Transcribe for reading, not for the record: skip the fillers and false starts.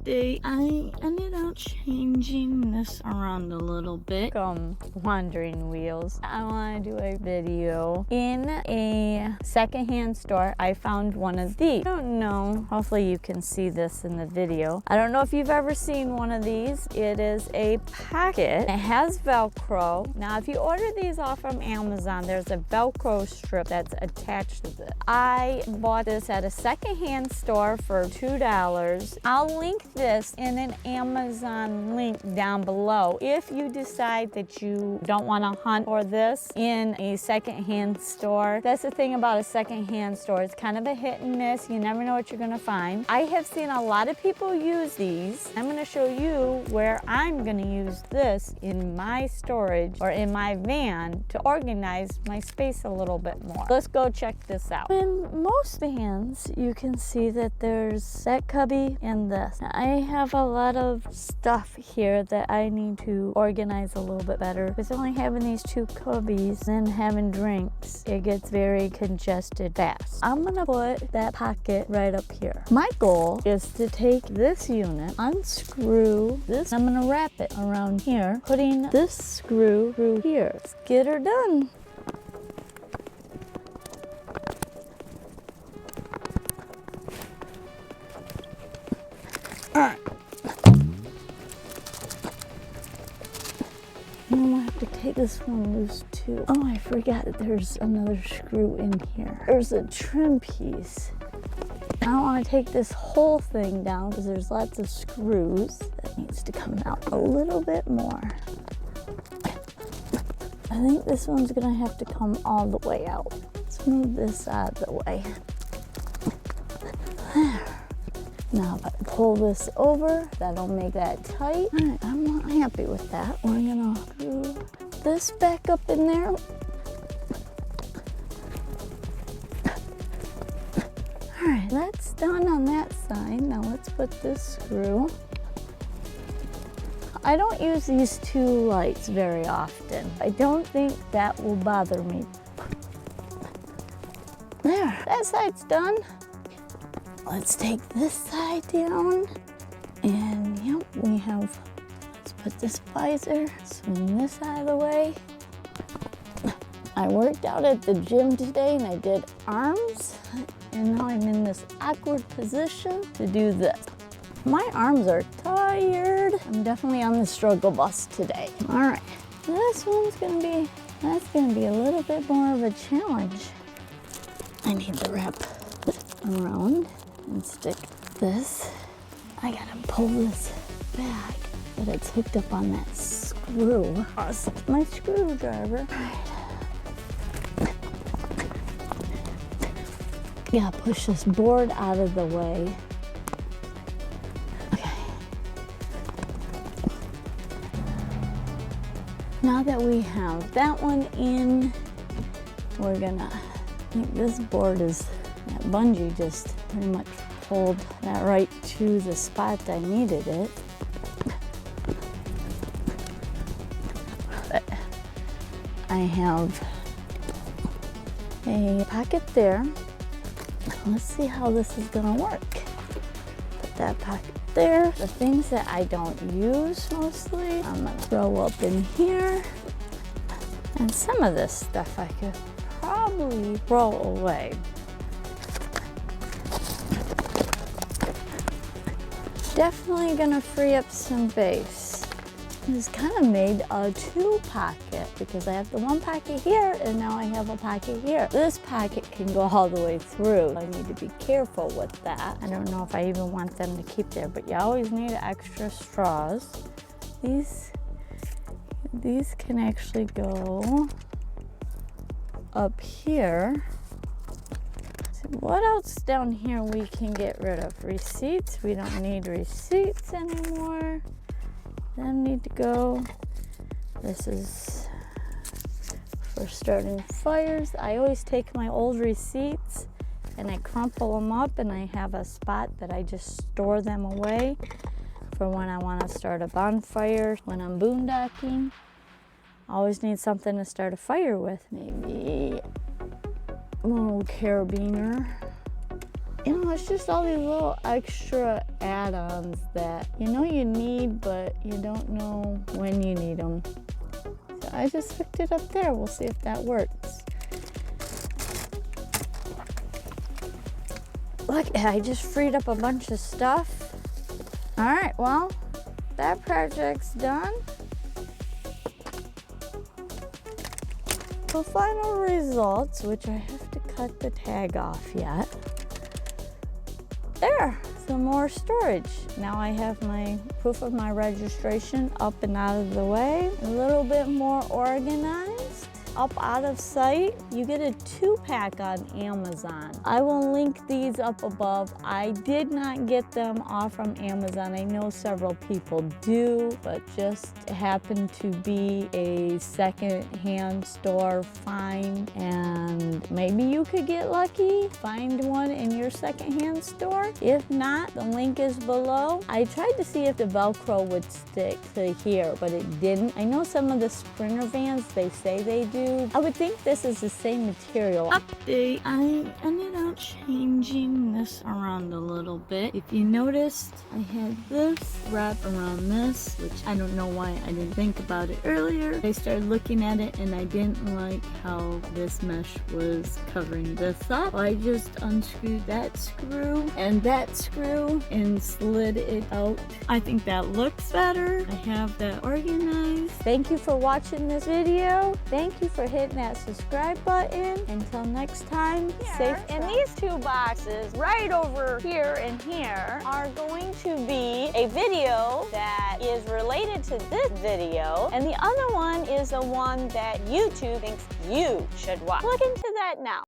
update. I ended up changing this around a little bit. Wandering wheels. I want to do a video in a secondhand store. I found one of these. I don't know. Hopefully you can see this in the video. I don't know if you've ever seen one of these. It is a packet. It has Velcro. Now, if you order these off from Amazon, there's a Velcro strip that's attached to it. I bought this at a secondhand store for $2. I'll link this in an Amazon link down below. If you decide that you don't want to hunt for this in a secondhand store, that's the thing about a secondhand store. It's kind of a hit and miss. You never know what you're going to find. I have seen a lot of people use these. I'm going to show you where I'm going to use this in my storage or in my van to organize my space a little bit more. Let's go check this out. In most vans, you can see that there's that cubby and this. Now, I have a lot of stuff here that I need to organize a little bit better. With only having these two cubbies and having drinks, it gets very congested fast. I'm gonna put that pocket right up here. My goal is to take this unit, unscrew this, I'm gonna wrap it around here, putting this screw through here. Let's get her done. Alright. I'm gonna have to take this one loose too. Oh, I forgot that there's another screw in here. There's a trim piece. I don't want to take this whole thing down because there's lots of screws. That needs to come out a little bit more. I think this one's gonna have to come all the way out. Let's move this out of the way. There. Now if I pull this over, that'll make that tight. All right, I'm not happy with that. We're gonna screw this back up in there. All right, that's done on that side. Now let's put this screw. I don't use these two lights very often. I don't think that will bother me. There, that side's done. Let's take this side down, and yep, we have, let's put this visor, swing this out of the way. I worked out at the gym today and I did arms, and now I'm in this awkward position to do this. My arms are tired. I'm definitely on the struggle bus today. All right, this one's that's gonna be a little bit more of a challenge. I need to wrap around and stick this. I gotta pull this back, but it's hooked up on that screw. Awesome. My screwdriver. Right. Gotta push this board out of the way. Okay. Now that we have that one in, we're gonna, I think this board is, that bungee just pretty much pulled that right to the spot I needed it. But I have a pocket there. Let's see how this is gonna work. Put that pocket there. The things that I don't use mostly, I'm gonna throw up in here. And some of this stuff I could probably throw away. Definitely gonna free up some space. It's kind of made a two pocket because I have the one pocket here and now I have a pocket here. This pocket can go all the way through. I need to be careful with that. I don't know if I even want them to keep there, but you always need extra straws. These can actually go up here. What else down here we can get rid of? Receipts. We don't need receipts anymore. Them need to go. This is for starting fires. I always take my old receipts and I crumple them up and I have a spot that I just store them away for when I want to start a bonfire, when I'm boondocking. I always need something to start a fire with. Maybe a little carabiner. You know, it's just all these little extra add-ons that you know you need, but you don't know when you need them. So I just hooked it up there. We'll see if that works. Look, I just freed up a bunch of stuff. All right, well, that project's done. The final results, which I have to cut the tag off yet. There, some more storage. Now I have my proof of my registration up and out of the way. A little bit more organized, up out of sight. You get a 2-pack on Amazon. I will link these up above. I did not get them off from Amazon. I know several people do, but just happened to be a second-hand store find, and maybe you could get lucky, find one in your second-hand store. If not, the link is below. I tried to see if the Velcro would stick to here, but it didn't. I know some of the Sprinter vans, they say they do. I would think this is the same material. Update, I ended up changing this around a little bit. If you noticed, I had this wrap around this, which I don't know why I didn't think about it earlier. I started looking at it and I didn't like how this mesh was covering this up. I just unscrewed that screw and that screw and slid it out. I think that looks better. I have that organized. Thank you for watching this video. Thank you for hitting that subscribe button. Until next time, safe. And these two boxes right over here and here are going to be a video that is related to this video, and the other one is the one that YouTube thinks you should watch. Look into that now.